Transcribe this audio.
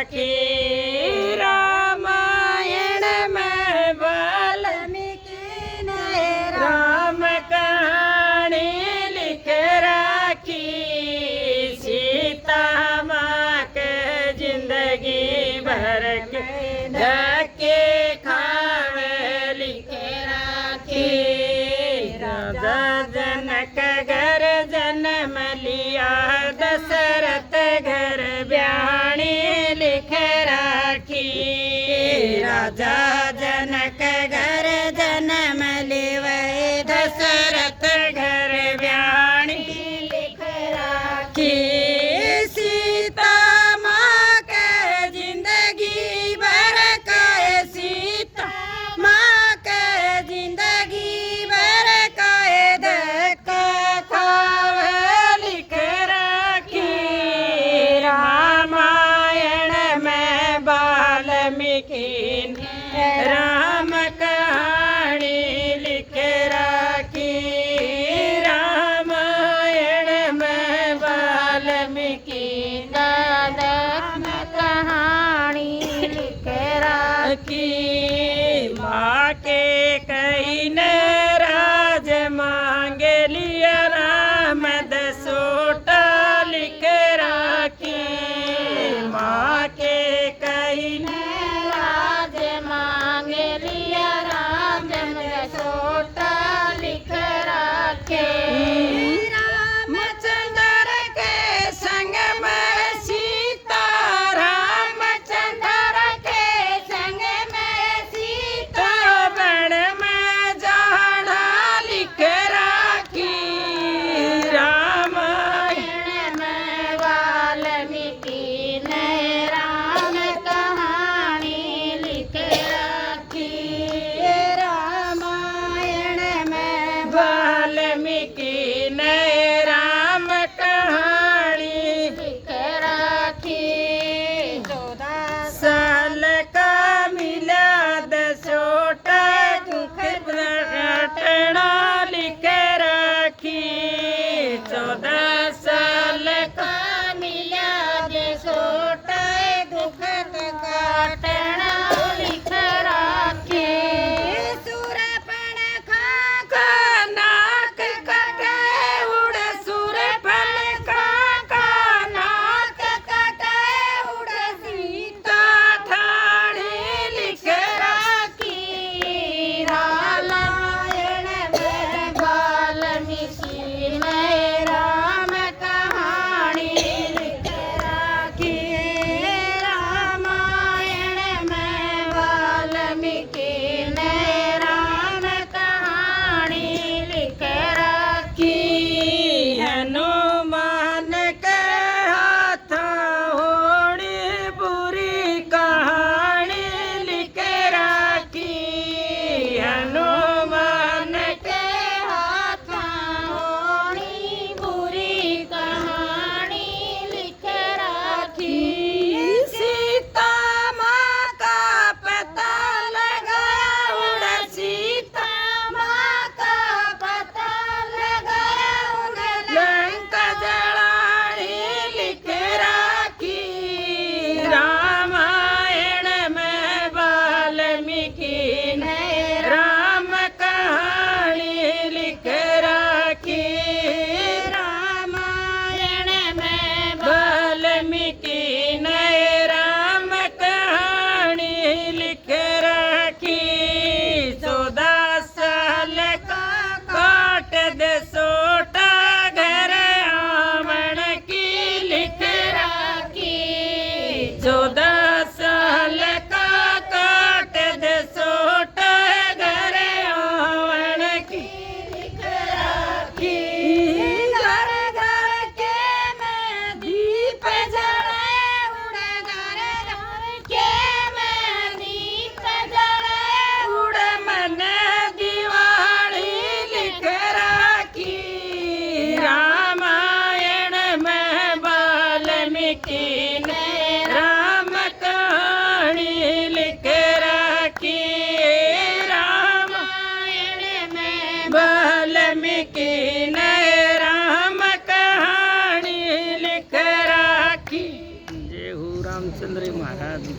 राखी। रामायण में वाल्मीकि ने राम कहानी लिख राखी। सीता माँ के जिंदगी भर के धक्के खावे लिख राखी। राजा जनक घर जन्म लिया, दशरथ घर ब्याणी लिख राखी। राजा जनक घर जन्म लिवै, दशरथ घर ब्याणी लिख राखी। सीता माँ के जिंदगी भर का, सीता माँ के जिंदगी भर का धक्का खावे लिख राखी। रामायण में वाल्मीकि ने राम कहानी लिख राखी। रामायण में वाल्मीकि राम कहानी लिख राखी। माँ के कई ने राज मांग लिया, राम दसोटा लिख राखी। माँ के कई ने राज मांग लिया, राम दसोटा लिख राखे। रामचंद्र के संग में सीता, रामचंद्र के संग में सीता बन में जाना लिख राखी। रामायण में वाल्मीकि ने राम कहानी लिख राखी। रामायण में वाल्मीकि ने राम कहानी लिख राखी। 14 साल का मिला दसोटा, दुख घटना लिख राखी। 14 साल का मिला दसोटा, दुख घटना लिख राखी। सूरपण खा का नाक कटे उड़, सूरपण का नाक कटे उड़, सीता ठाणी लिख राखी। रामायण में वाल्मीकि ने राम कहानी लिख राखी। रामायण में वाल्मीकि ने राम कहानी लिख राखी। हनुमान के हाथ होड़ी बुरी कहानी लिख राखी। हनुमान के हाथ होड़ी बुरी कहानी लिख राखी। सीता माँ का पता लगाया उड़, सीता माँ का पता लगाया उड़, लंका जलानी लिख राखी। रामायण में वाल्मीकि ने राम कहानी लिख राखी। रामायण में वाल्मीकि ने राम कहानी लिख राखी। 14 साल का काट दसोटा, घर आमण की लिख राखी। 14 साल का काट दसोटा, घर आमण की लिख राखी। घर घर के में दीप जलाए उड़, घर घर के में दीप जलाए उड़, मन दिवाली लिख राखी। रामायण में वाल्मीकि ने राम रे महाराज।